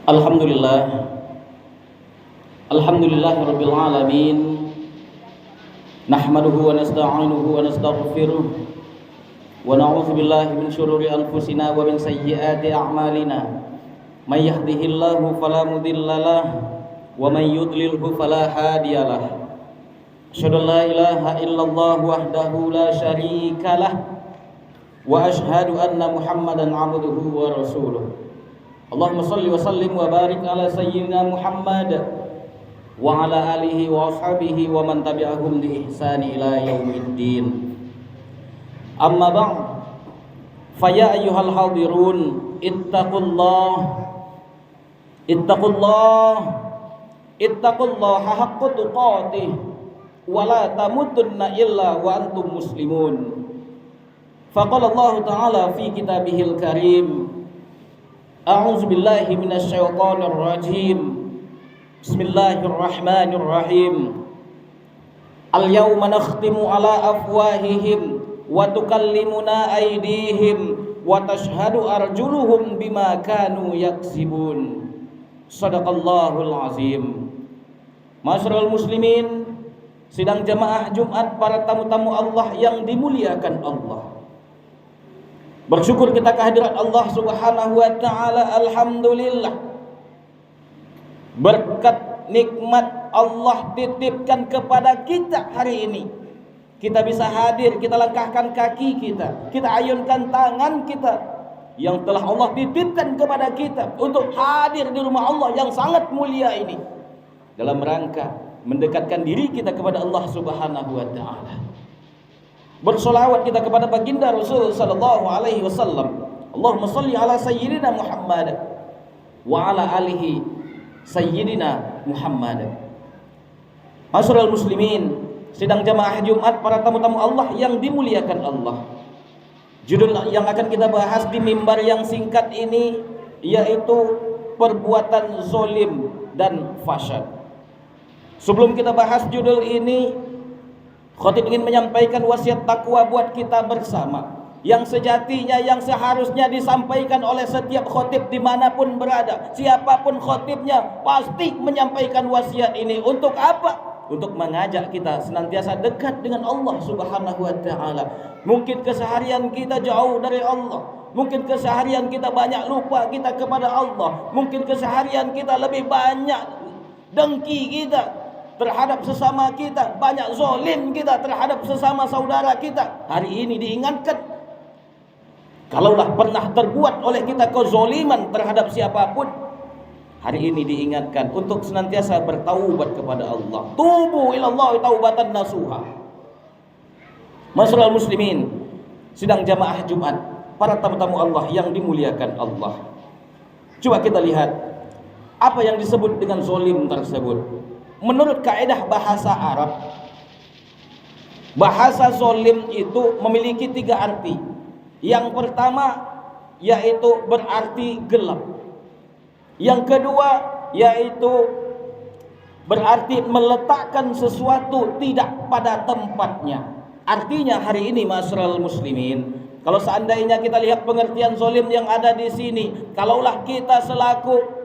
Alhamdulillah, Alhamdulillahirabbil alamin. Nahmaduhu wa nasta'inuhu wa nastaghfiruh wa na'udzu billahi min syururi anfusina wa min sayyiati a'malina. May yahdihillahu fala mudhillalah wa may yudlilhu fala hadiyalah. Asyhadu an la ilaha illallah wahdahu la syarikalah wa asyhadu anna Muhammadan 'abduhu wa rasuluh. Allahumma salli wa sallim wa barik ala sayyidina Muhammad wa ala alihi wa ashabihi wa man tabi'ahum bi ihsani ila yaumiddin. Amma ba'd, fa ya ayyuhal hadirun ittaqullaha haqqa tuqatih wa la tamutunna illa wa antum muslimun. Faqala Allah ta'ala fi kitabihil karim, a'udzu billahi minasyaitonir rajim. Bismillahirrahmanirrahim. Al-yawma nakhtimu ala afwahihim wa tukallimuna aydihim wa tashhadu arjuluhum bima kanu yaksibun. Shadaqallahul azim. Masyarul muslimin, sidang jamaah Jumat, para tamu-tamu Allah yang dimuliakan Allah. Bersyukur kita kehadirat Allah Subhanahu wa taala. Alhamdulillah, berkat nikmat Allah titipkan kepada kita hari ini, kita bisa hadir, kita langkahkan kaki kita ayunkan tangan kita yang telah Allah titipkan kepada kita untuk hadir di rumah Allah yang sangat mulia ini, dalam rangka mendekatkan diri kita kepada Allah Subhanahu wa taala. Bersolawat kita kepada baginda Rasul sallallahu alaihi wasallam. Allahumma shalli ala sayyidina Muhammad wa ala alihi sayyidina Muhammad. Masyarul muslimin, sidang jamaah Jumat, para tamu-tamu Allah yang dimuliakan Allah. Judul yang akan kita bahas di mimbar yang singkat ini yaitu perbuatan zolim dan fasyad. Sebelum kita bahas judul ini, khatib ingin menyampaikan wasiat takwa buat kita bersama, yang sejatinya, yang seharusnya disampaikan oleh setiap khatib dimanapun berada. Siapapun khatibnya pasti menyampaikan wasiat ini. Untuk apa? Untuk mengajak kita senantiasa dekat dengan Allah Subhanahu wa taala. Mungkin keseharian kita jauh dari Allah, mungkin keseharian kita banyak lupa kita kepada Allah, mungkin keseharian kita lebih banyak dengki kita terhadap sesama kita, banyak zolim kita terhadap sesama saudara kita. Hari ini diingatkan, kalaulah pernah terbuat oleh kita kezoliman terhadap siapapun, hari ini diingatkan untuk senantiasa bertaubat kepada Allah. Tubu ilallah taubatan nasuha. Masyarul muslimin, sidang jamaah Jumat, para tamu-tamu Allah yang dimuliakan Allah. Coba kita lihat apa yang disebut dengan zolim tersebut. Menurut kaidah bahasa Arab, bahasa zolim itu memiliki 3 arti. Yang pertama yaitu berarti gelap. Yang kedua yaitu berarti meletakkan sesuatu tidak pada tempatnya. Artinya hari ini masyarul muslimin, kalau seandainya kita lihat pengertian zolim yang ada di sini, kalaulah kita selaku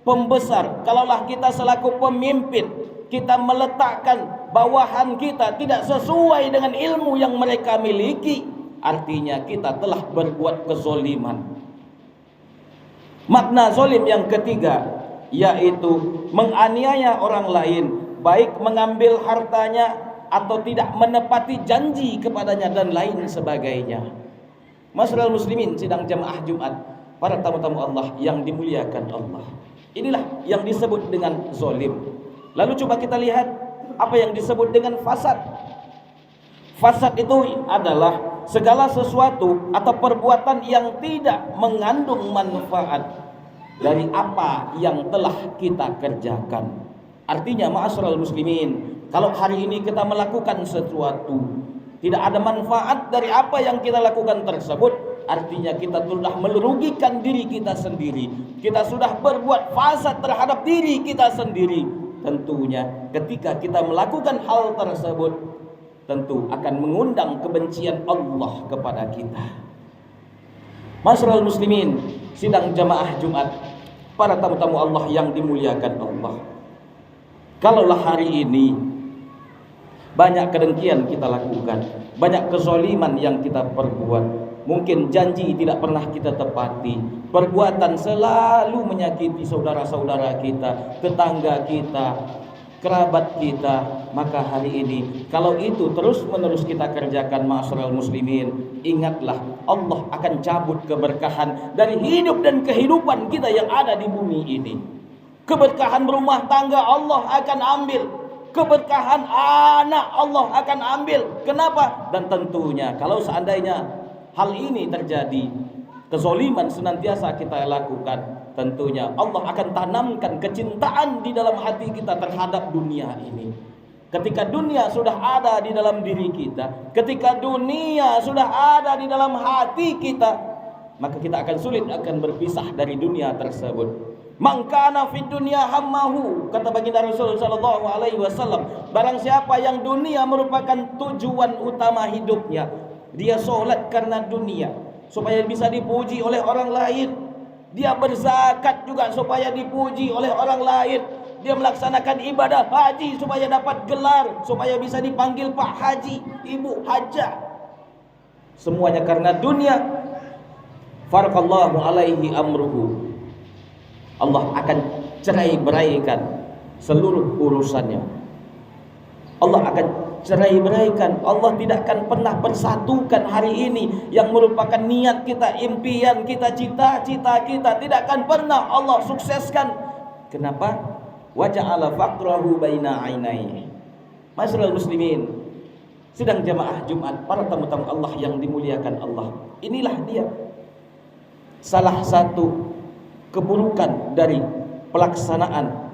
pembesar, kalaulah kita selaku pemimpin, kita meletakkan bawahan kita tidak sesuai dengan ilmu yang mereka miliki, artinya kita telah berbuat kezoliman. Makna zolim yang ketiga yaitu menganiaya orang lain, baik mengambil hartanya atau tidak menepati janji kepadanya dan lain sebagainya. Masyarul muslimin, sidang jamaah Jumat, para tamu-tamu Allah yang dimuliakan Allah, inilah yang disebut dengan zolim. Lalu coba kita lihat apa yang disebut dengan fasad. Fasad itu adalah segala sesuatu atau perbuatan yang tidak mengandung manfaat dari apa yang telah kita kerjakan. Artinya ma'asyiral muslimin, kalau hari ini kita melakukan sesuatu tidak ada manfaat dari apa yang kita lakukan tersebut, artinya kita sudah merugikan diri kita sendiri. Kita sudah berbuat fasad terhadap diri kita sendiri. Tentunya ketika kita melakukan hal tersebut, tentu akan mengundang kebencian Allah kepada kita. Masyarul muslimin, sidang jamaah Jumat, para tamu-tamu Allah yang dimuliakan Allah. Kalaulah hari ini banyak kedengkian kita lakukan, banyak kezaliman yang kita perbuat, mungkin janji tidak pernah kita tepati, perbuatan selalu menyakiti saudara-saudara kita, tetangga kita, kerabat kita, maka hari ini kalau itu terus-menerus kita kerjakan, ma'asyiral muslimin, ingatlah Allah akan cabut keberkahan dari hidup dan kehidupan kita yang ada di bumi ini. Keberkahan berumah tangga Allah akan ambil, keberkahan anak Allah akan ambil. Kenapa? Dan tentunya kalau seandainya hal ini terjadi, kezaliman senantiasa kita lakukan, tentunya Allah akan tanamkan kecintaan di dalam hati kita terhadap dunia ini. Ketika dunia sudah ada di dalam diri kita, ketika dunia sudah ada di dalam hati kita, maka kita akan sulit akan berpisah dari dunia tersebut. Man kana fid dunya hammahu, kata baginda Rasul sallallahu alaihi wasallam, barang siapa yang dunia merupakan tujuan utama hidupnya, dia sholat karena dunia supaya bisa dipuji oleh orang lain, dia berzakat juga supaya dipuji oleh orang lain, dia melaksanakan ibadah haji supaya dapat gelar, supaya bisa dipanggil Pak Haji, Ibu Hajah, semuanya karena dunia. Farakallahu alaihi amruhu, Allah akan cerai-beraikan seluruh urusannya. Allah akan cerai-beraikan. Allah tidak akan pernah persatukan hari ini yang merupakan niat kita, impian kita, cita-cita kita, tidak akan pernah Allah sukseskan. Kenapa? Wa ja'ala faqrahu baina ainaihi. Masyarul muslimin, sidang jamaah Jumat, para tamu-tamu Allah yang dimuliakan Allah, inilah dia salah satu keburukan dari pelaksanaan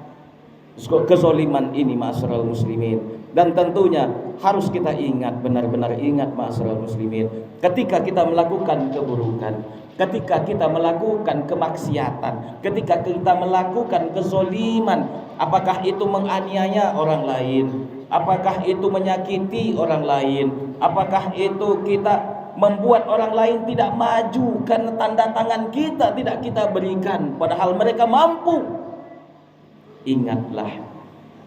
kezaliman ini, ma'asyiral muslimin. Dan tentunya harus kita ingat, benar-benar ingat, ma'asyiral muslimin, ketika kita melakukan keburukan, ketika kita melakukan kemaksiatan, ketika kita melakukan kezaliman, apakah itu menganiaya orang lain, apakah itu menyakiti orang lain, apakah itu kita membuat orang lain tidak maju karena tanda tangan kita tidak kita berikan padahal mereka mampu, ingatlah,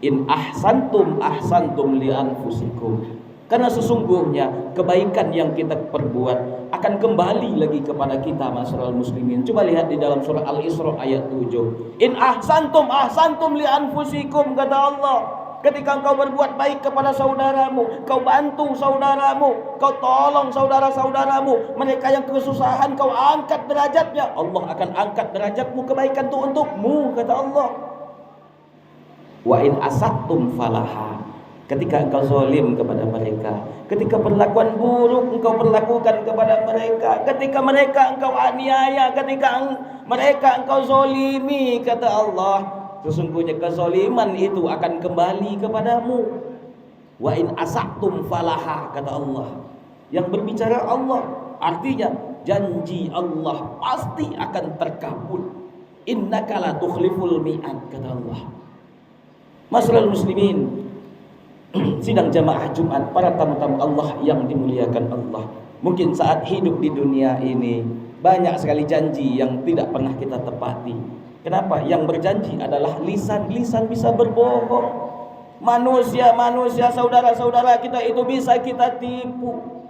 in ahsantum ahsantum li anfusikum, karena sesungguhnya kebaikan yang kita perbuat akan kembali lagi kepada kita, masyarul muslimin. Coba lihat di dalam surah Al-Isra ayat 7, in ahsantum ahsantum li anfusikum, kata Allah, ketika engkau berbuat baik kepada saudaramu, kau bantu saudaramu, kau tolong saudara-saudaramu, mereka yang kesusahan kau angkat derajatnya, Allah akan angkat derajatmu, kebaikan itu untukmu, kata Allah. Wa in asaktum falaha, ketika engkau zalim kepada mereka, ketika perlakuan buruk engkau perlakukan kepada mereka, ketika mereka engkau aniaya, ketika mereka engkau zalimi, kata Allah, sesungguhnya kezaliman itu akan kembali kepadamu. Wa in asaktum falaha, kata Allah. Yang berbicara Allah, artinya janji Allah pasti akan terkabul. Innaka la tukhliful mi'ad, kata Allah. Masyarul muslimin, sidang jamaah Jumat, para tamu-tamu Allah yang dimuliakan Allah, mungkin saat hidup di dunia ini banyak sekali janji yang tidak pernah kita tepati. Kenapa? Yang berjanji adalah lisan. Lisan bisa berbohong. Manusia, saudara-saudara kita itu bisa kita tipu.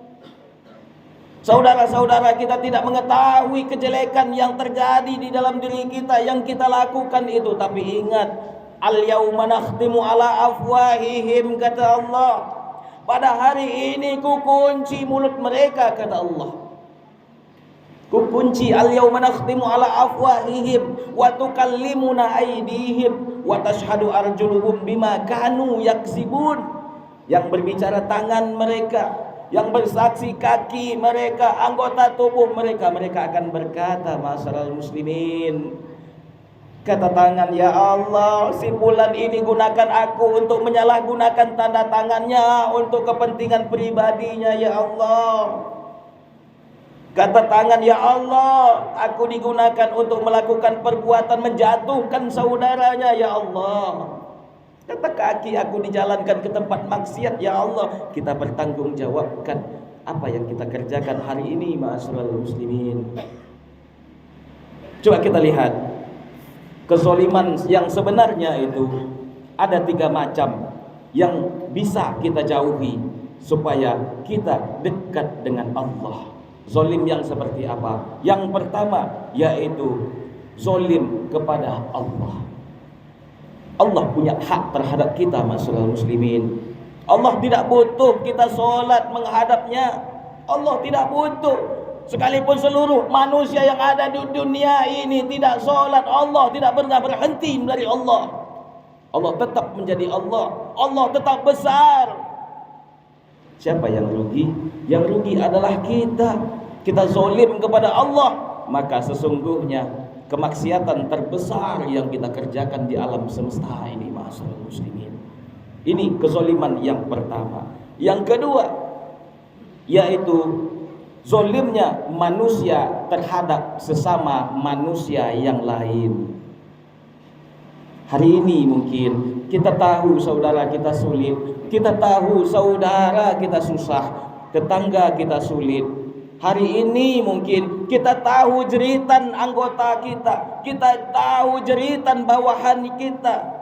Saudara-saudara kita tidak mengetahui kejelekan yang terjadi di dalam diri kita, yang kita lakukan itu. Tapi ingat, al-yauma nakhtimu ala afwahihim, kata Allah, pada hari ini ku kunci mulut mereka, kata Allah. Ku kunci, al-yauma nakhtimu ala afwahihim wa tukallimuna aydihim wa tashhadu arjuluhum bima kanu yaksibun. Yang berbicara tangan mereka, yang bersaksi kaki mereka, anggota tubuh mereka. Mereka akan berkata, masyarul muslimin, kata tangan, ya Allah, si fulan ini gunakan aku untuk menyalahgunakan tanda tangannya untuk kepentingan pribadinya, ya Allah. Kata tangan, ya Allah, aku digunakan untuk melakukan perbuatan menjatuhkan saudaranya, ya Allah. Kata kaki, aku dijalankan ke tempat maksiat, ya Allah. Kita bertanggungjawabkan apa yang kita kerjakan hari ini, ma'asyiral muslimin. Coba kita lihat kezaliman yang sebenarnya itu ada 3 macam yang bisa kita jauhi supaya kita dekat dengan Allah. Zalim yang seperti apa? Yang pertama yaitu zalim kepada Allah. Allah punya hak terhadap kita, masyaallah muslimin. Allah tidak butuh kita solat menghadapnya. Allah tidak butuh. Sekalipun seluruh manusia yang ada di dunia ini tidak solat, Allah tidak pernah berhenti dari Allah. Allah tetap menjadi Allah. Allah tetap besar. Siapa yang rugi? Yang rugi adalah kita. Kita zalim kepada Allah, maka sesungguhnya kemaksiatan terbesar yang kita kerjakan di alam semesta ini, masyaallah muslimin. Ini kezaliman yang pertama. Yang kedua yaitu zalimnya manusia terhadap sesama manusia yang lain. Hari ini mungkin kita tahu saudara kita sulit, kita tahu saudara kita susah, tetangga kita sulit. Hari ini mungkin kita tahu jeritan anggota kita, kita tahu jeritan bawahan kita.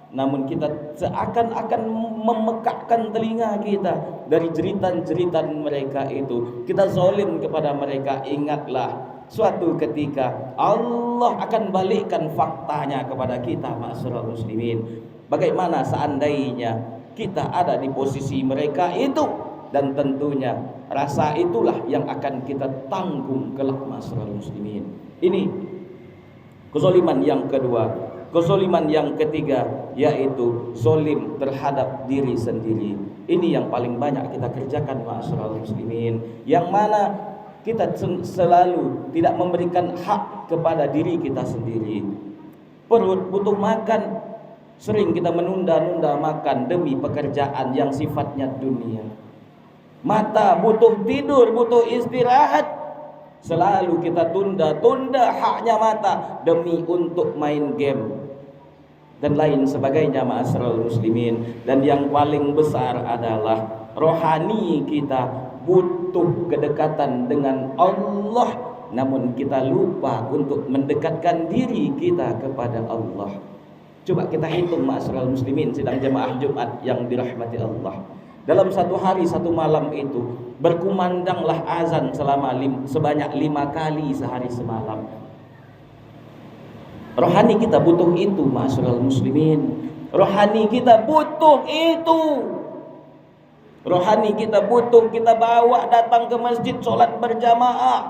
Namun kita seakan-akan memekakkan telinga kita dari jeritan-jeritan mereka itu. Kita zalim kepada mereka. Ingatlah, suatu ketika Allah akan balikkan faktanya kepada kita, masyaallah muslimin. Bagaimana seandainya kita ada di posisi mereka itu, dan tentunya rasa itulah yang akan kita tanggung kelak, masyaallah muslimin. Ini kezaliman yang kedua. Kezaliman yang ketiga yaitu zalim terhadap diri sendiri. Ini yang paling banyak kita kerjakan, masyaallah muslimin. Yang mana kita selalu tidak memberikan hak kepada diri kita sendiri. Perut butuh makan, sering kita menunda-nunda makan demi pekerjaan yang sifatnya dunia. Mata butuh tidur, butuh istirahat, selalu kita tunda-tunda haknya mata demi untuk main game dan lain sebagainya, ma'asyiral muslimin. Dan yang paling besar adalah rohani kita butuh kedekatan dengan Allah, namun kita lupa untuk mendekatkan diri kita kepada Allah. Coba kita hitung, ma'asyiral muslimin, sidang jemaah Jumat yang dirahmati Allah. Dalam satu hari satu malam itu berkumandanglah azan sebanyak 5 kali sehari semalam. Rohani kita butuh itu, ma'asyiral muslimin. Rohani kita butuh itu. Rohani kita butuh kita bawa datang ke masjid solat berjamaah.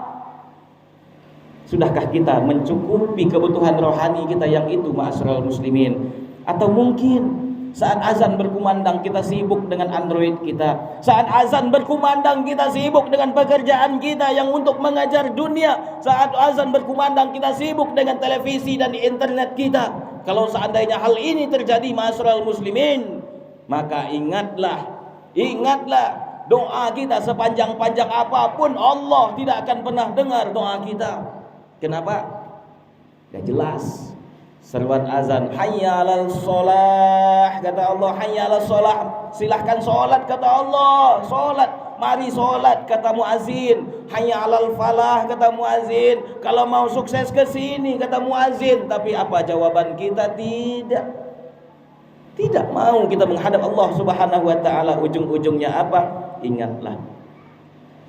Sudahkah kita mencukupi kebutuhan rohani kita yang itu, ma'asyiral muslimin? Atau mungkin saat azan berkumandang kita sibuk dengan Android kita. Saat azan berkumandang kita sibuk dengan pekerjaan kita yang untuk mengajar dunia. Saat azan berkumandang kita sibuk dengan televisi dan internet kita. Kalau seandainya hal ini terjadi, ma'asyiral muslimin, maka ingatlah doa kita sepanjang-panjang apapun Allah tidak akan pernah dengar doa kita. Kenapa? Gak jelas. Seruan azan, hayya 'alal shalah, kata Allah, hayya 'alas shalah, silahkan salat, kata Allah, salat, mari salat, kata muazin, hayya 'alal falah, kata muazin, kalau mau sukses ke sini, kata muazin. Tapi apa jawaban kita? Tidak mau kita menghadap Allah Subhanahu wa taala. Ujung-ujungnya apa? Ingatlah,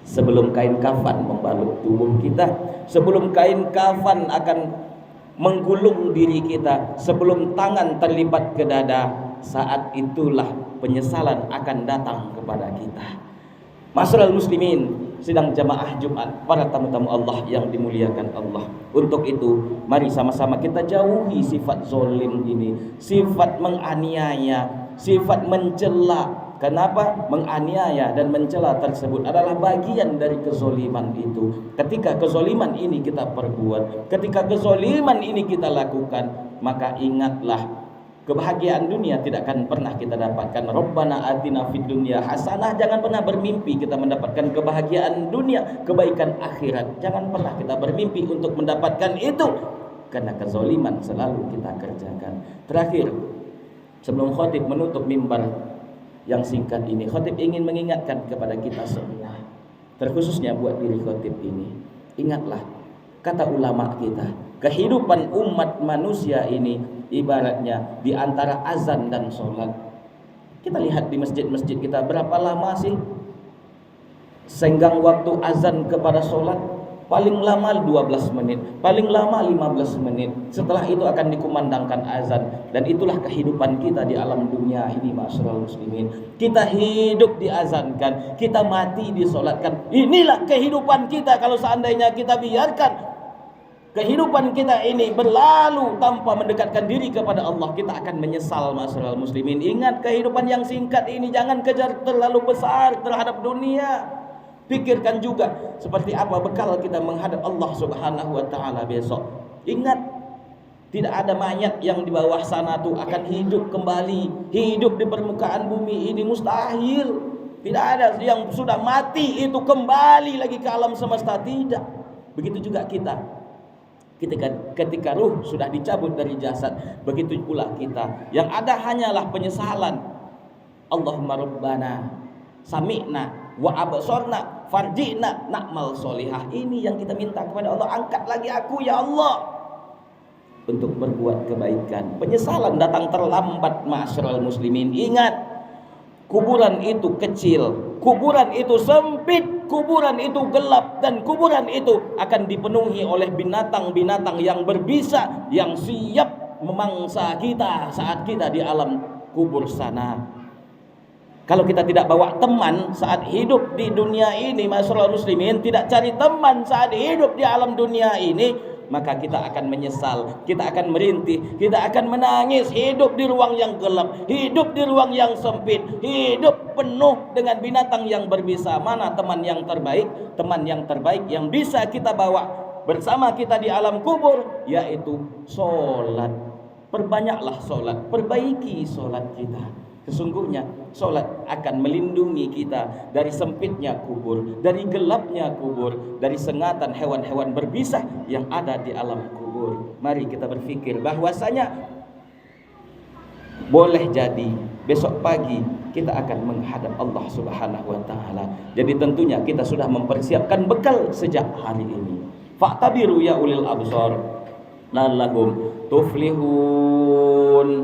sebelum kain kafan membalut tubuh kita, sebelum kain kafan akan menggulung diri kita, sebelum tangan terlipat ke dada, saat itulah penyesalan akan datang kepada kita. Ma'asyiral muslimin, sidang jamaah Jumat, para tamu-tamu Allah yang dimuliakan Allah. Untuk itu, mari sama-sama kita jauhi sifat zalim ini, sifat menganiaya, sifat mencela. Kenapa? Menganiaya dan mencela tersebut adalah bagian dari kezoliman itu. Ketika kezoliman ini kita perbuat, ketika kezoliman ini kita lakukan, maka ingatlah, kebahagiaan dunia tidak akan pernah kita dapatkan. Rabbana atina fid dunya hasanah. Jangan pernah bermimpi kita mendapatkan kebahagiaan dunia, kebaikan akhirat. Jangan pernah kita bermimpi untuk mendapatkan itu, karena kezoliman selalu kita kerjakan. Terakhir, sebelum khatib menutup mimbar yang singkat ini, khatib ingin mengingatkan kepada kita semua, terkhususnya buat diri khatib ini. Ingatlah, Kata ulama kita, kehidupan umat manusia ini ibaratnya di antara azan dan sholat. Kita lihat di masjid-masjid kita, berapa lama sih senggang waktu azan kepada sholat? Paling lama 12 menit, paling lama 15 menit. Setelah itu akan dikumandangkan azan. Dan itulah kehidupan kita di alam dunia ini, ma'asyiral muslimin. Kita hidup diazankan, kita mati disolatkan. Inilah kehidupan kita. Kalau seandainya kita biarkan kehidupan kita ini berlalu tanpa mendekatkan diri kepada Allah, kita akan menyesal, ma'asyiral muslimin. Ingat, kehidupan yang singkat ini jangan kejar terlalu besar terhadap dunia. Pikirkan juga seperti apa bekal kita menghadap Allah Subhanahu wa taala besok. Ingat, tidak ada mayat yang di bawah sana tuh akan hidup kembali, hidup di permukaan bumi ini, mustahil. Tidak ada yang sudah mati itu kembali lagi ke alam semesta, tidak. Begitu juga kita. Ketika ruh sudah dicabut dari jasad, begitu pula kita. Yang ada hanyalah penyesalan. Allahumma rabbana sami'na wa absorna farji'na na'mal solihah. Ini yang kita minta kepada Allah. Angkat lagi aku ya Allah untuk berbuat kebaikan. Penyesalan datang terlambat, ma'asyiral muslimin. Ingat, kuburan itu kecil, kuburan itu sempit, kuburan itu gelap, dan kuburan itu akan dipenuhi oleh binatang-binatang yang berbisa, yang siap memangsa kita saat kita di alam kubur sana. Kalau kita tidak bawa teman saat hidup di dunia ini, ma'asyiral muslimin, tidak cari teman saat hidup di alam dunia ini, maka kita akan menyesal, kita akan merintih, kita akan menangis. Hidup di ruang yang gelap, hidup di ruang yang sempit, hidup penuh dengan binatang yang berbisa. Mana teman yang terbaik? Teman yang terbaik yang bisa kita bawa bersama kita di alam kubur, yaitu sholat. Perbanyaklah sholat, perbaiki sholat kita. Sesungguhnya sholat akan melindungi kita dari sempitnya kubur, dari gelapnya kubur, dari sengatan hewan-hewan berbisa yang ada di alam kubur. Mari kita berpikir bahwasanya boleh jadi besok pagi kita akan menghadap Allah Subhanahu wa taala. Jadi tentunya kita sudah mempersiapkan bekal sejak hari ini. Fa'tabiru ya ulil absar la'allakum tuflihun.